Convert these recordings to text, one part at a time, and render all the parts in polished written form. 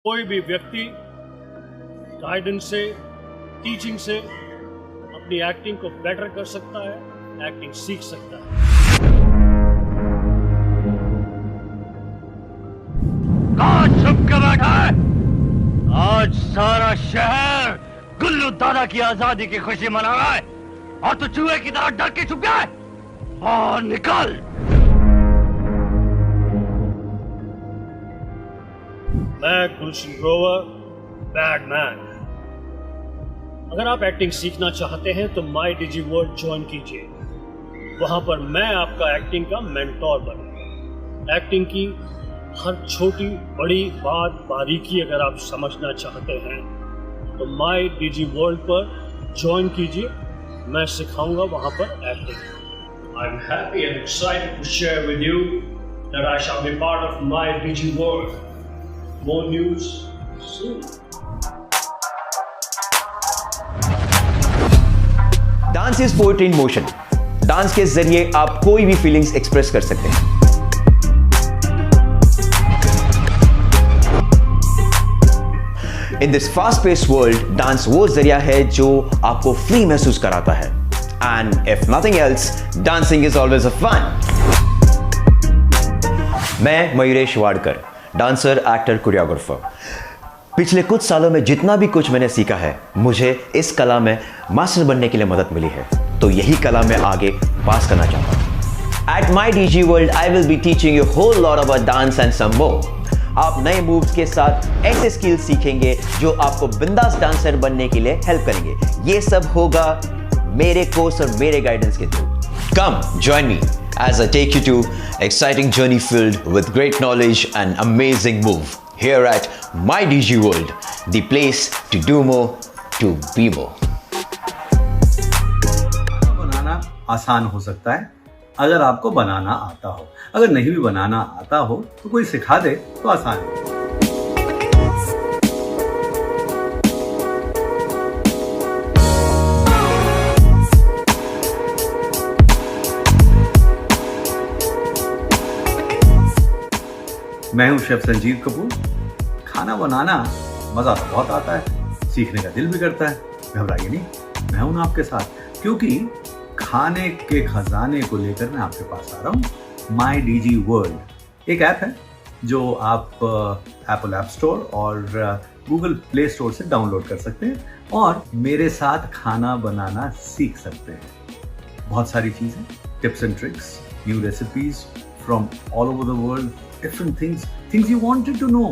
कोई भी व्यक्ति गाइडेंस से, टीचिंग से अपनी एक्टिंग को बेटर कर सकता है, एक्टिंग सीख सकता है। कौन छुप के बैठा है? आज सारा शहर गुल्लू दादा की आजादी की खुशी मना रहा है और तू चूहे की तरह डर के छुप गया है। बाहर निकल। मैं गुलशन ग्रोवर, बैडमैन। अगर आप एक्टिंग सीखना चाहते हैं तो माई डिजी वर्ल्ड ज्वाइन कीजिए। वहां पर मैं आपका एक्टिंग का मेंटोर बनूंगा। एक्टिंग की हर छोटी बड़ी बात बारीकी अगर आप समझना चाहते हैं तो माई डिजी वर्ल्ड पर ज्वाइन कीजिए। मैं सिखाऊंगा वहां पर acting. I am happy and excited to share with you that I shall be part of my digi world. More news soon. Dance is poetry in motion. Dance के जरिए आप कोई भी फीलिंग्स एक्सप्रेस कर सकते हैं। In this fast paced world, dance वो जरिया है जो आपको फ्री महसूस कराता है। And if nothing else, dancing is always a fun. मैं Mayuresh Wadkar, dancer, actor, choreographer. पिछले कुछ सालों में जितना भी कुछ मैंने सीखा है, मुझे इस कला में मास्टर बनने के लिए मदद मिली है। तो यही कला मैं आगे पास करना चाहता हूँ। At my DG World I will be teaching you whole lot about dance and some more. आप नए मूव्स के साथ ऐसे स्किल्स सीखेंगे जो आपको बिंदास डांसर बनने के लिए हेल्प करेंगे। ये सब होगा मेरे कोर्स और मेरे गाइडेंस के through. Come, join me as I take you to exciting journey filled with great knowledge and amazing move here at My DG World, the place to do more, to be more. बनाना आसान हो सकता है अगर आपको बनाना आता हो। अगर नहीं भी बनाना आता हो तो कोई सिखा दे तो आसान है। मैं हूं शेफ संजीव कपूर। खाना बनाना मजा तो बहुत आता है, सीखने का दिल भी करता है। घबराइए नहीं, मैं हूं ना आपके साथ, क्योंकि खाने के खजाने को लेकर मैं आपके पास आ रहा हूं। माई डीजी वर्ल्ड एक ऐप है जो आप एप्पल ऐप स्टोर और गूगल प्ले स्टोर से डाउनलोड कर सकते हैं और मेरे साथ खाना बनाना सीख सकते हैं। बहुत सारी चीजें, tips and tricks, new recipes from all over the world, different things you wanted to know,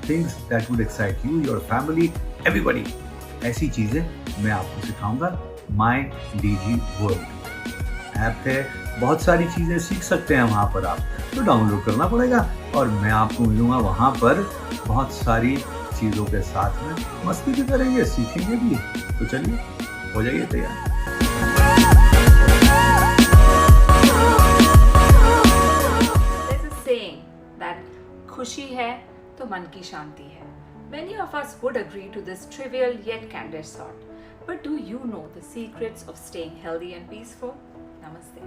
things that would excite you, your family, everybody. ऐसी चीजें मैं आपको सिखाऊंगा माई डीजी वर्ल्ड ऐप है। बहुत सारी चीजें सीख सकते हैं वहां पर आप, तो डाउनलोड करना पड़ेगा और मैं आपको मिलूंगा वहां पर बहुत सारी चीजों के साथ में। मस्ती भी करेंगे, सीखेंगे भी। तो चलिए, हो जाइए तैयार। खुशी है तो मन की शांति है। Many of us would agree to this trivial yet candid thought. But do you know the secrets of staying healthy and peaceful? नमस्ते,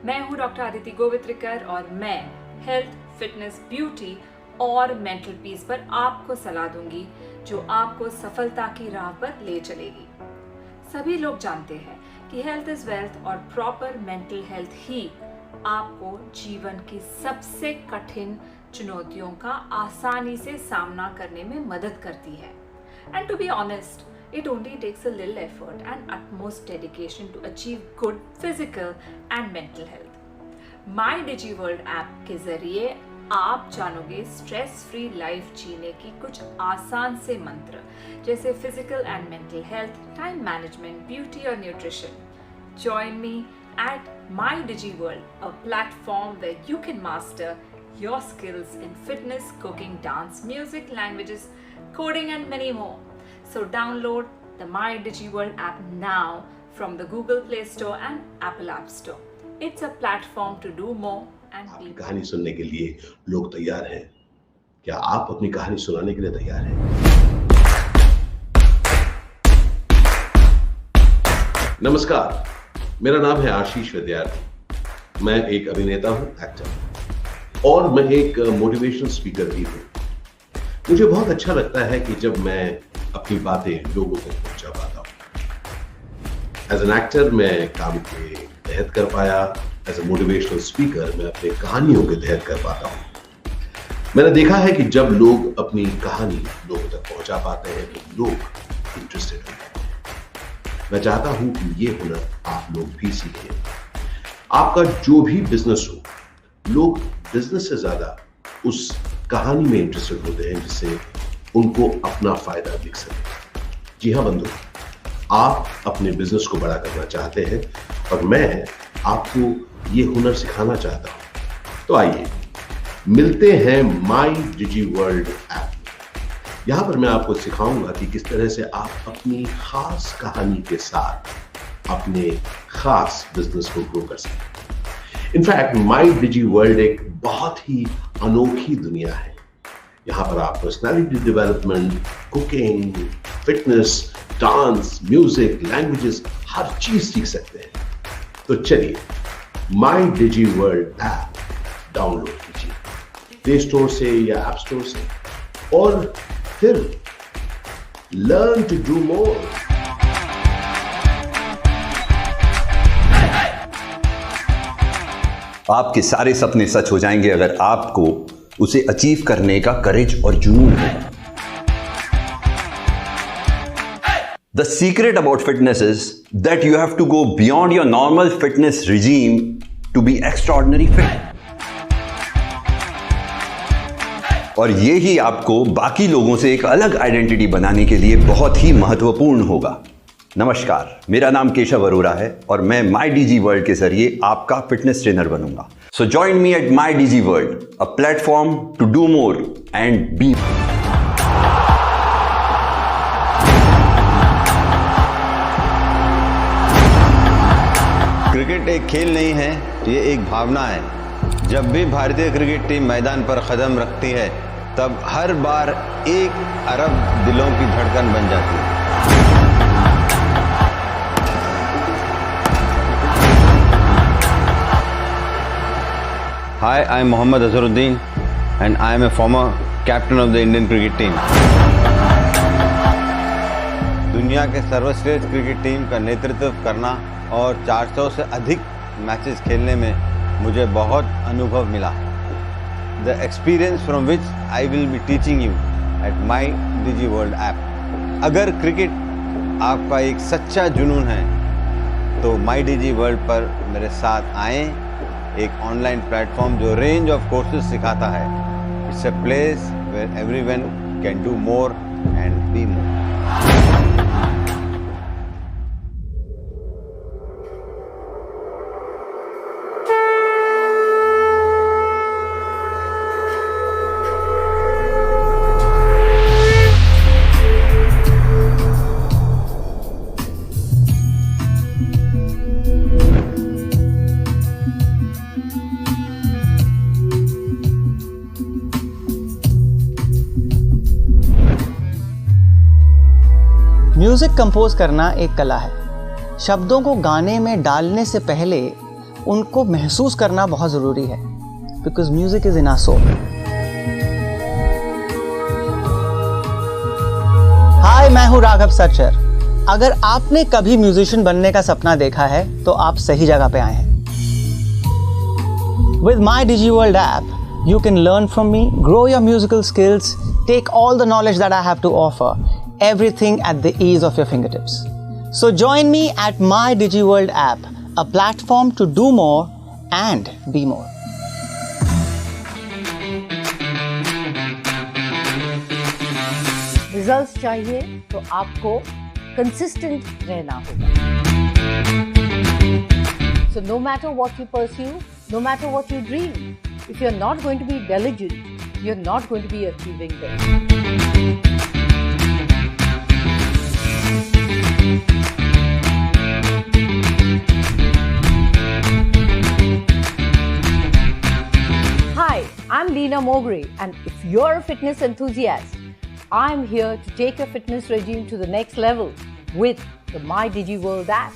मैं हूँ डॉक्टर आदिति गोवित्रिकर और मैं हेल्थ, फिटनेस, ब्यूटी और मेंटल पीस पर आपको सलाह दूंगी जो आपको सफलता की राह पर ले चलेगी। सभी लोग जानते हैं कि हेल्थ इज वेल्थ और प्रॉपर मेंटल हेल्थ ही आपको जीवन की सबसे कठिन चुनौतियों का आसानी से सामना करने में मदद करती है। And to be honest, it only takes a little effort and utmost dedication to achieve good physical and mental health. My Digi World app के जरिए आप जानोगे स्ट्रेस फ्री लाइफ जीने की कुछ आसान से मंत्र, जैसे physical and mental health, time management, beauty और nutrition. Join me at My Digi World, a platform where you can master your skills in fitness, cooking, dance, music, languages, coding and many more. So download the My Digi World app now from the Google Play Store and Apple App Store. It's a platform to do more and be more. कहानी सुनने के लिए लोग तैयार हैं। क्या आप अपनी कहानी सुनाने के लिए तैयार हैं? नमस्कार, मेरा नाम है आशीष विद्यार्थी। मैं एक अभिनेता हूं, एक्टर, और मैं एक मोटिवेशनल स्पीकर भी हूं। मुझे बहुत अच्छा लगता है कि जब मैं अपनी बातें लोगों तक पहुंचा पाता हूं। एज एन एक्टर मैं काम के तहत कर पाया, एज ए मोटिवेशनल स्पीकर मैं अपने कहानियों के तहत कर पाता हूं। मैंने देखा है कि जब लोग अपनी कहानी लोगों तक पहुंचा पाते हैं तो लोग इंटरेस्टेड होते हैं। मैं चाहता हूं कि ये हुनर आप लोग भी सीखें। आपका जो भी बिजनेस हो, लोग बिजनेस से ज्यादा उस कहानी में इंटरेस्टेड होते हैं जिससे उनको अपना फायदा दिख सके। जी हाँ बंधु, आप अपने बिजनेस को बड़ा करना चाहते हैं और मैं आपको ये हुनर सिखाना चाहता हूं। तो आइए मिलते हैं माई डिजी वर्ल्ड ऐप। यहां पर मैं आपको सिखाऊंगा कि किस तरह से आप अपनी खास कहानी के साथ अपने खास बिजनेस को ग्रो कर सकते हैं। इनफैक्ट माई डिजी वर्ल्ड एक बहुत ही अनोखी दुनिया है। यहां पर आप personality development, cooking, fitness, dance, music, languages, हर चीज सीख सकते हैं। तो चलिए My digi world app download कीजिए प्ले स्टोर से या ऐप स्टोर से और फिर लर्न टू डू मोर। आपके सारे सपने सच हो जाएंगे अगर आपको उसे अचीव करने का करेज और जुनून होगा। The secret about fitness is that you have to go beyond your normal fitness regime to be extraordinary fit. और ये ही आपको बाकी लोगों से एक अलग आइडेंटिटी बनाने के लिए बहुत ही महत्वपूर्ण होगा। नमस्कार, मेरा नाम केशव अरोरा है और मैं माई डीजी वर्ल्ड के जरिए आपका फिटनेस ट्रेनर बनूंगा। So join me at my DG world, a platform to do more and be. Cricket एक खेल नहीं है, ये एक भावना है। जब भी भारतीय क्रिकेट टीम मैदान पर कदम रखती है तब हर बार 1 अरब दिलों की धड़कन बन जाती है। Hi, I am Mohammad Azharuddin and I am a former captain of the Indian cricket team. दुनिया के सर्वश्रेष्ठ क्रिकेट टीम का नेतृत्व करना और 400 से अधिक मैचेस खेलने में मुझे बहुत अनुभव मिला। The experience from which I will be teaching you at my Digi World app. अगर क्रिकेट आपका एक सच्चा जुनून है तो My Digi World पर मेरे साथ आएं। एक ऑनलाइन प्लेटफॉर्म जो रेंज ऑफ कोर्सेज सिखाता है। It's a place where everyone can do more and be more. Music compose करना एक कला है। शब्दों को गाने में डालने से पहले उनको महसूस करना बहुत ज़रूरी है, because music is in our soul. Hi, मैं हूँ राघव सचर। अगर आपने कभी म्यूजिशियन बनने का सपना देखा है तो आप सही जगह पे आए हैं। With my digi world app you can learn from me, grow your musical skills, take all the knowledge that I have to offer, everything at the ease of your fingertips. So join me at My Digi World app, a platform to do more and be more. Results चाहिए तो आपको consistent रहना होगा. So no matter what you pursue, no matter what you dream, if you're not going to be diligent, you're not going to be achieving them. Hi, I'm Leena Mogri, and if you're a fitness enthusiast, I'm here to take your fitness regime to the next level with the My Digi World app.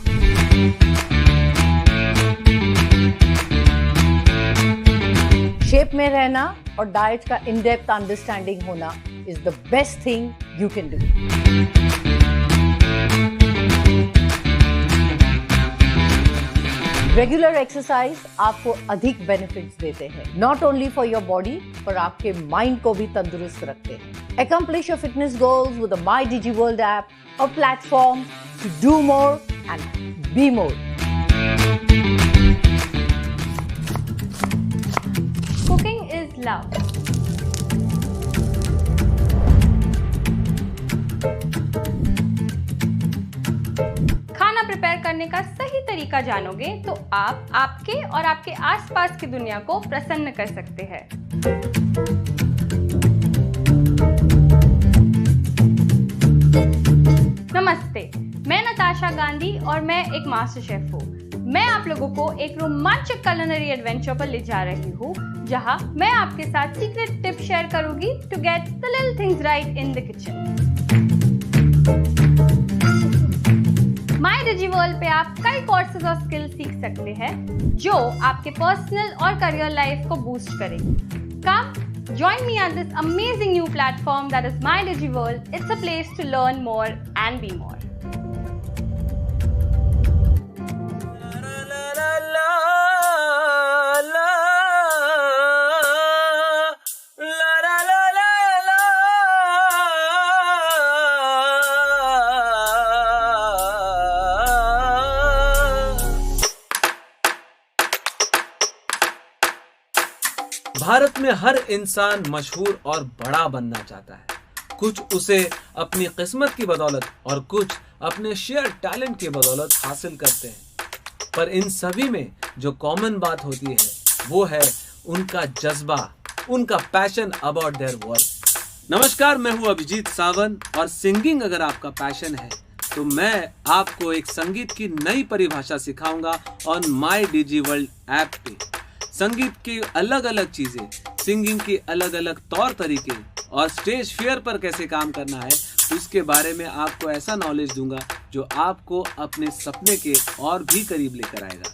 Shape में रहना और diet का in depth understanding होना is the best thing you can do. Regular exercise आपको अधिक benefits देते हैं, not only for your body पर आपके माइंड को भी तंदुरुस्त रखते हैं। Accomplish your fitness goals with the My Digi World app, a platform to do more and be more. Cooking is love. खाना प्रिपेयर करने का सही तरीका जानोगे तो आप आपके और आपके आसपास की दुनिया को प्रसन्न कर सकते हैं। नमस्ते, मैं नताशा गांधी और मैं एक मास्टर शेफ हूँ। मैं आप लोगों को एक रोमांचक कुलिनरी एडवेंचर पर ले जा रही हूँ, जहाँ मैं आपके साथ सीक्रेट टिप शेयर करूंगी to get the little things right in the kitchen. My digi world पे आप कई कोर्सेज और स्किल्स सीख सकते हैं जो आपके पर्सनल और करियर लाइफ को बूस्ट करेंगे। कम join me at this amazing new platform that is My Digi World. It's a place to learn more and be more. Bharat में हर इंसान मशहूर और बड़ा बनना चाहता है। कुछ उसे अपनी किस्मत की बदौलत और कुछ अपने शेयर टैलेंट की बदौलत हासिल करते हैं, पर इन सभी में जो कॉमन बात होती है वो है उनका जज्बा, उनका पैशन अबाउट देयर वर्क। नमस्कार, मैं हूँ अभिजीत सावंत और सिंगिंग अगर आपका पैशन है तो मैं आपको एक संगीत की नई परिभाषा सिखाऊंगा on my digi world app पे। संगीत की अलग अलग चीजें, सिंगिंग के अलग अलग तौर तरीके और स्टेज फियर पर कैसे काम करना है, उसके बारे में आपको ऐसा नॉलेज दूंगा जो आपको अपने सपने के और भी करीब लेकर आएगा।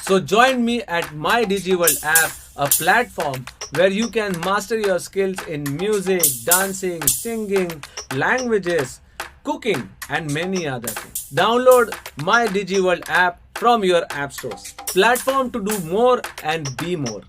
So join me at My Digi World app, a platform where you can master your skills in music, dancing, singing, languages, cooking and many other things. Download My Digi World app from your app stores. Platform to do more and be more.